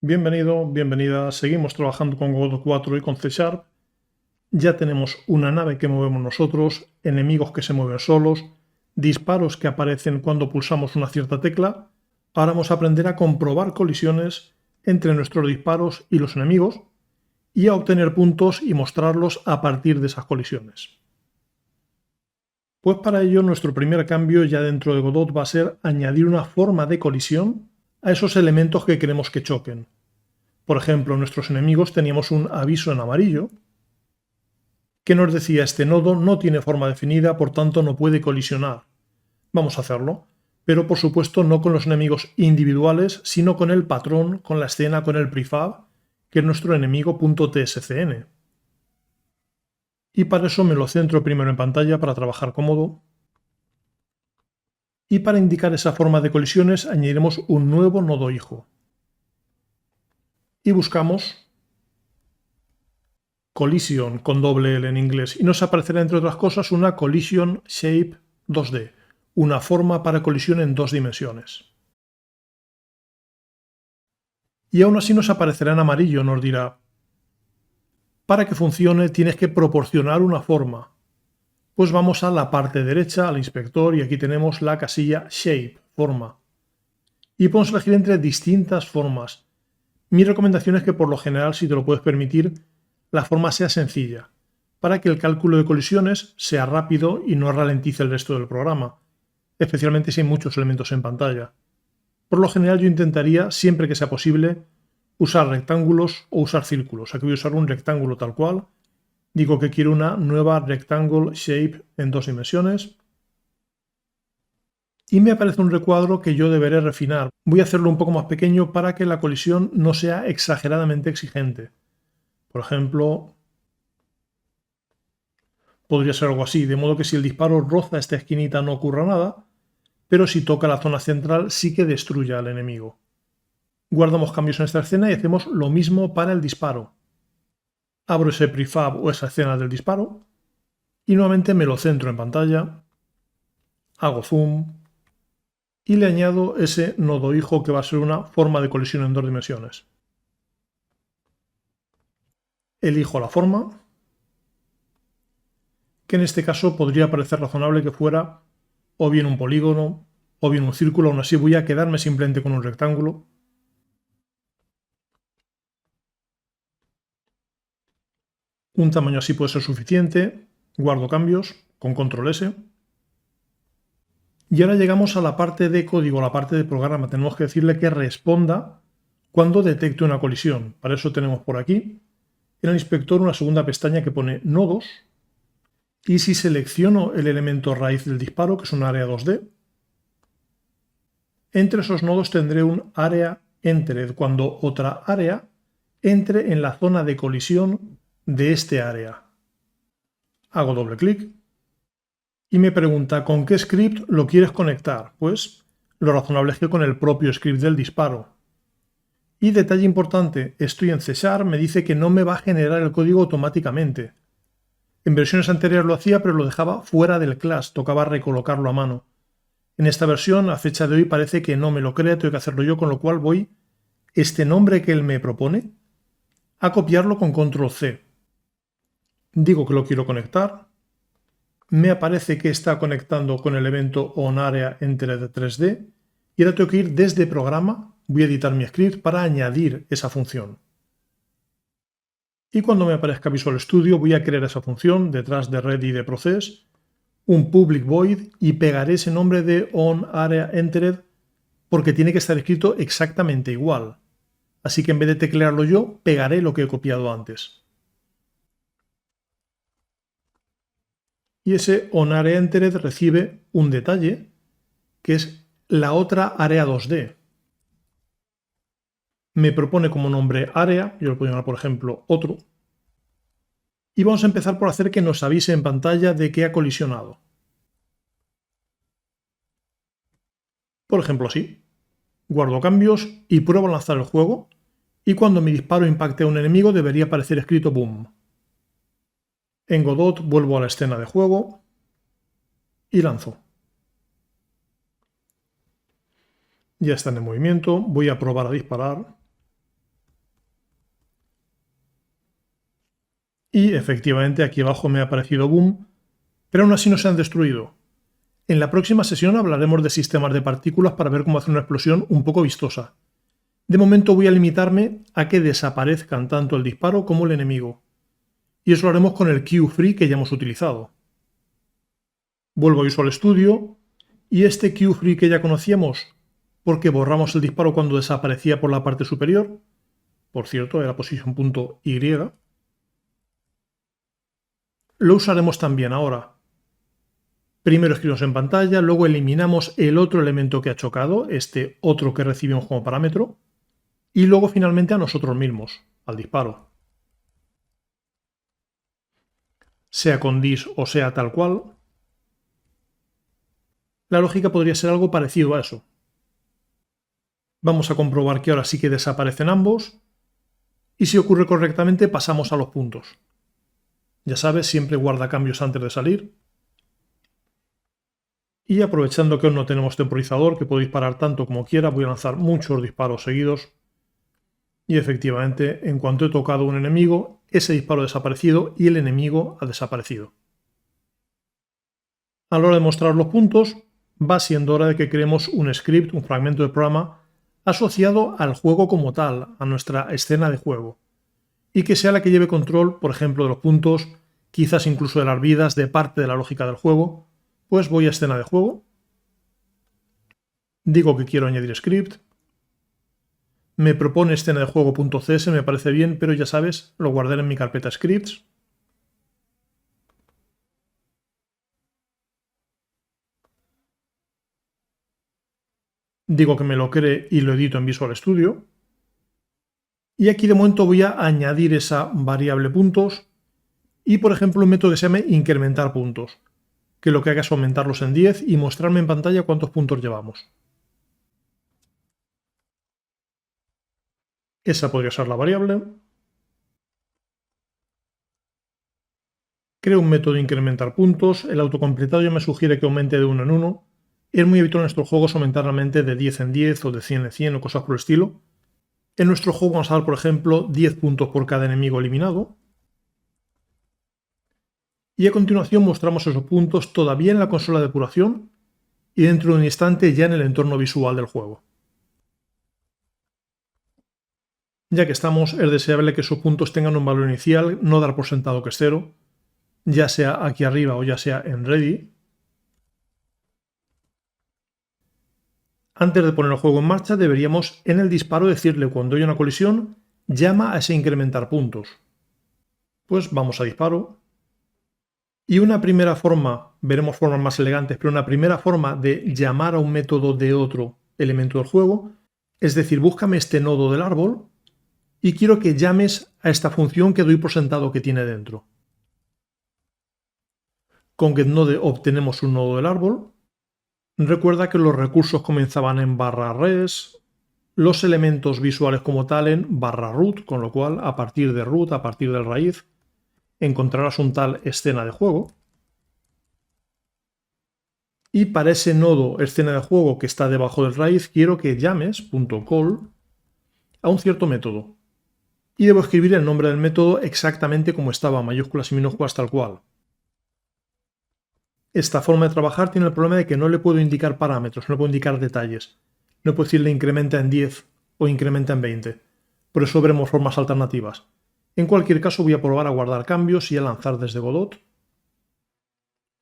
Bienvenido, bienvenida. Seguimos trabajando con Godot 4 y con C Sharp. Ya tenemos una nave que movemos nosotros, enemigos que se mueven solos, disparos que aparecen cuando pulsamos una cierta tecla. Ahora vamos a aprender a comprobar colisiones entre nuestros disparos y los enemigos y a obtener puntos y mostrarlos a partir de esas colisiones. Pues para ello nuestro primer cambio ya dentro de Godot va a ser añadir una forma de colisión a esos elementos que queremos que choquen. Por ejemplo, nuestros enemigos teníamos un aviso en amarillo que nos decía este nodo no tiene forma definida, por tanto no puede colisionar. Vamos a hacerlo, pero por supuesto no con los enemigos individuales, sino con el patrón, con la escena, con el prefab, que es nuestro enemigo.tscn. Y para eso me lo centro primero en pantalla para trabajar cómodo. Y para indicar esa forma de colisiones añadiremos un nuevo nodo hijo. Y buscamos collision con doble L en inglés y nos aparecerá entre otras cosas una collision shape 2D, una forma para colisión en dos dimensiones. Y aún así nos aparecerá en amarillo, nos dirá, para que funcione tienes que proporcionar una forma. Pues vamos a la parte derecha, al inspector, y aquí tenemos la casilla shape, forma. Y podemos elegir entre distintas formas. Mi recomendación es que por lo general, si te lo puedes permitir, la forma sea sencilla, para que el cálculo de colisiones sea rápido y no ralentice el resto del programa, especialmente si hay muchos elementos en pantalla. Por lo general yo intentaría, siempre que sea posible, usar rectángulos o usar círculos. Aquí voy a usar un rectángulo tal cual. Digo que quiero una nueva rectangle shape en dos dimensiones. Y me aparece un recuadro que yo deberé refinar. Voy a hacerlo un poco más pequeño para que la colisión no sea exageradamente exigente. Por ejemplo, podría ser algo así, de modo que si el disparo roza esta esquinita no ocurra nada, pero si toca la zona central sí que destruya al enemigo. Guardamos cambios en esta escena y hacemos lo mismo para el disparo. Abro ese prefab o esa escena del disparo y nuevamente me lo centro en pantalla, hago zoom y le añado ese nodo hijo que va a ser una forma de colisión en dos dimensiones. Elijo la forma, que en este caso podría parecer razonable que fuera o bien un polígono o bien un círculo, aún así voy a quedarme simplemente con un rectángulo. Un tamaño así puede ser suficiente, guardo cambios con control S. Y ahora llegamos a la parte de código, la parte de programa. Tenemos que decirle que responda cuando detecte una colisión. Para eso tenemos por aquí en el inspector una segunda pestaña que pone nodos. Y si selecciono el elemento raíz del disparo, que es un área 2D, entre esos nodos tendré un área entered cuando otra área entre en la zona de colisión de este área. Hago doble clic y me pregunta ¿con qué script lo quieres conectar? Pues lo razonable es que con el propio script del disparo. Y detalle importante, estoy en C Sharp, me dice que no me va a generar el código automáticamente. En versiones anteriores lo hacía, pero lo dejaba fuera del class, tocaba recolocarlo a mano. En esta versión, a fecha de hoy, parece que no me lo crea, tengo que hacerlo yo, con lo cual voy, este nombre que él me propone, a copiarlo con control C. Digo que lo quiero conectar, me aparece que está conectando con el evento onAreaEntered 3D y ahora tengo que ir desde programa, voy a editar mi script para añadir esa función. Y cuando me aparezca Visual Studio voy a crear esa función detrás de ready de process, un public void y pegaré ese nombre de onAreaEntered porque tiene que estar escrito exactamente igual. Así que en vez de teclearlo yo, pegaré lo que he copiado antes. Y ese onAreaEntered recibe un detalle que es la otra área 2D. Me propone como nombre área, yo le puedo llamar por ejemplo otro, y vamos a empezar por hacer que nos avise en pantalla de que ha colisionado. Por ejemplo así. Guardo cambios y pruebo a lanzar el juego, y cuando mi disparo impacte a un enemigo debería aparecer escrito boom. En Godot vuelvo a la escena de juego y lanzo. Ya están en movimiento, voy a probar a disparar. Y efectivamente aquí abajo me ha aparecido boom, pero aún así no se han destruido. En la próxima sesión hablaremos de sistemas de partículas para ver cómo hacer una explosión un poco vistosa. De momento voy a limitarme a que desaparezcan tanto el disparo como el enemigo. Y eso lo haremos con el Q-Free que ya hemos utilizado. Vuelvo a Visual Studio y este Q-Free que ya conocíamos, porque borramos el disparo cuando desaparecía por la parte superior, por cierto era position.y, lo usaremos también ahora. Primero escribimos en pantalla, luego eliminamos el otro elemento que ha chocado, este otro que recibimos como parámetro, y luego finalmente a nosotros mismos, al disparo. Sea con dis o sea tal cual, la lógica podría ser algo parecido a eso. Vamos a comprobar que ahora sí que desaparecen ambos, y si ocurre correctamente pasamos a los puntos. Ya sabes, siempre guarda cambios antes de salir. Y aprovechando que aún no tenemos temporizador, que puedo disparar tanto como quiera, voy a lanzar muchos disparos seguidos. Y efectivamente, en cuanto he tocado a un enemigo, ese disparo ha desaparecido y el enemigo ha desaparecido. A la hora de mostrar los puntos, va siendo hora de que creemos un script, un fragmento de programa, asociado al juego como tal, a nuestra escena de juego. Y que sea la que lleve control, por ejemplo, de los puntos, quizás incluso de las vidas, de parte de la lógica del juego. Pues voy a escena de juego. Digo que quiero añadir script. Me propone escena de juego.cs, me parece bien, pero ya sabes, lo guardaré en mi carpeta scripts. Digo que me lo cree y lo edito en Visual Studio. Y aquí de momento voy a añadir esa variable puntos y, por ejemplo, un método que se llame incrementar puntos, que lo que haga es aumentarlos en 10 y mostrarme en pantalla cuántos puntos llevamos. Esa podría ser la variable. Creo un método de incrementar puntos. El autocompletado ya me sugiere que aumente de 1 en 1. Es muy habitual en nuestros juegos aumentar realmente de 10 en 10 o de 100 en 100 o cosas por el estilo. En nuestro juego vamos a dar, por ejemplo, 10 puntos por cada enemigo eliminado. Y a continuación mostramos esos puntos todavía en la consola de depuración y dentro de un instante ya en el entorno visual del juego. Ya que estamos, es deseable que esos puntos tengan un valor inicial, no dar por sentado que es 0, ya sea aquí arriba o ya sea en Ready. Antes de poner el juego en marcha, deberíamos en el disparo decirle cuando haya una colisión, llama a ese incrementar puntos. Pues vamos a disparo. Y una primera forma, veremos formas más elegantes, pero una primera forma de llamar a un método de otro elemento del juego, es decir, búscame este nodo del árbol y quiero que llames a esta función que doy por sentado que tiene dentro. Con getNode obtenemos un nodo del árbol. Recuerda que los recursos comenzaban en /res, los elementos visuales como tal en /root, con lo cual a partir de root, a partir del raíz, encontrarás un tal escena de juego. Y para ese nodo escena de juego que está debajo del raíz, quiero que llames .call a un cierto método. Y debo escribir el nombre del método exactamente como estaba, mayúsculas y minúsculas tal cual. Esta forma de trabajar tiene el problema de que no le puedo indicar parámetros, no le puedo indicar detalles. No puedo decirle incrementa en 10 o incrementa en 20. Por eso veremos formas alternativas. En cualquier caso voy a probar a guardar cambios y a lanzar desde Godot.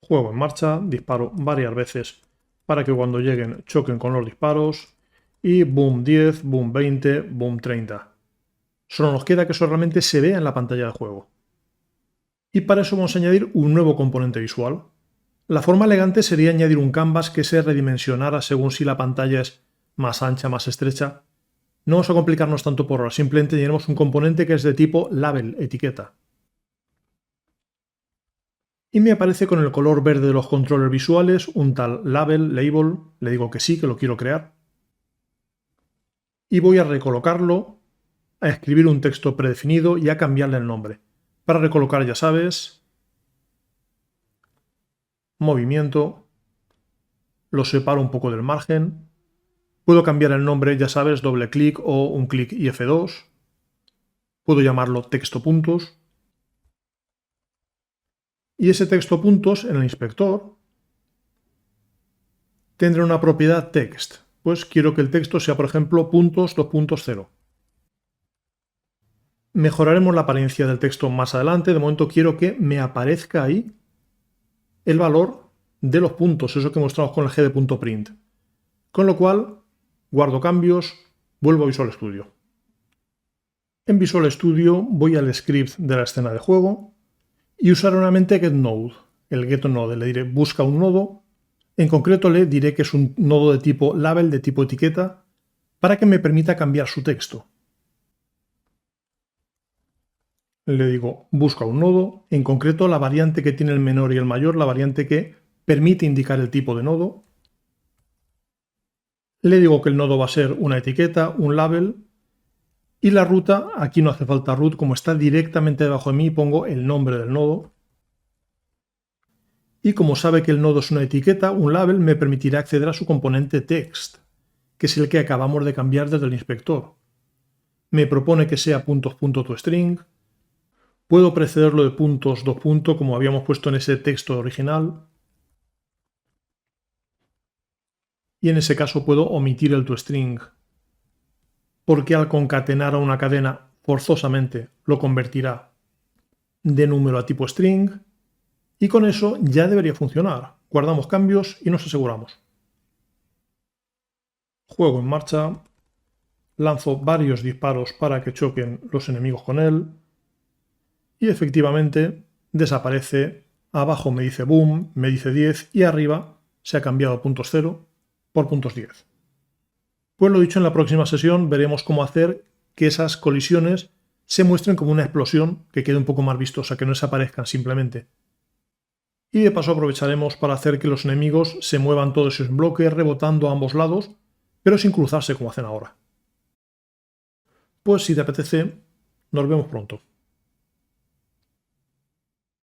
Juego en marcha, disparo varias veces para que cuando lleguen choquen con los disparos. Y boom 10, boom 20, boom 30. Solo nos queda que eso realmente se vea en la pantalla de juego. Y para eso vamos a añadir un nuevo componente visual. La forma elegante sería añadir un canvas que se redimensionara según si la pantalla es más ancha, más estrecha. No vamos a complicarnos tanto por ahora, simplemente añadiremos un componente que es de tipo label, etiqueta. Y me aparece con el color verde de los controles visuales un tal label, le digo que sí, que lo quiero crear. Y voy a recolocarlo, a escribir un texto predefinido y a cambiarle el nombre. Para recolocar ya sabes, movimiento, lo separo un poco del margen, puedo cambiar el nombre, ya sabes, doble clic o un clic y F2, puedo llamarlo texto puntos, Y ese texto puntos en el inspector tendrá una propiedad text. Pues quiero que el texto sea, por ejemplo, puntos 2.0. Mejoraremos la apariencia del texto más adelante. De momento quiero que me aparezca ahí el valor de los puntos, eso que mostramos con el gd.print. Con lo cual, guardo cambios, vuelvo a Visual Studio. En Visual Studio voy al script de la escena de juego y usaré nuevamente getNode. El getNode le diré busca un nodo. En concreto le diré que es un nodo de tipo label, de tipo etiqueta, para que me permita cambiar su texto. Le digo busca un nodo, en concreto la variante que tiene el menor y el mayor, la variante que permite indicar el tipo de nodo. Le digo que el nodo va a ser una etiqueta, un label, y la ruta, aquí no hace falta root, como está directamente debajo de mí, pongo el nombre del nodo. Y como sabe que el nodo es una etiqueta, un label, me permitirá acceder a su componente text, que es el que acabamos de cambiar desde el inspector. Me propone que sea puntos.toString. Puedo precederlo de puntos 2 puntos, como habíamos puesto en ese texto original. Y en ese caso puedo omitir el toString, porque al concatenar a una cadena forzosamente lo convertirá de número a tipo string, y con eso ya debería funcionar. Guardamos cambios y nos aseguramos. Juego en marcha, lanzo varios disparos para que choquen los enemigos con él, y efectivamente desaparece. Abajo me dice boom, me dice 10 y arriba se ha cambiado puntos 0 por puntos 10. Pues lo dicho, en la próxima sesión veremos cómo hacer que esas colisiones se muestren como una explosión, que quede un poco más vistosa, que no desaparezcan simplemente. Y de paso aprovecharemos para hacer que los enemigos se muevan todos en bloque, rebotando a ambos lados, pero sin cruzarse como hacen ahora. Pues si te apetece, nos vemos pronto.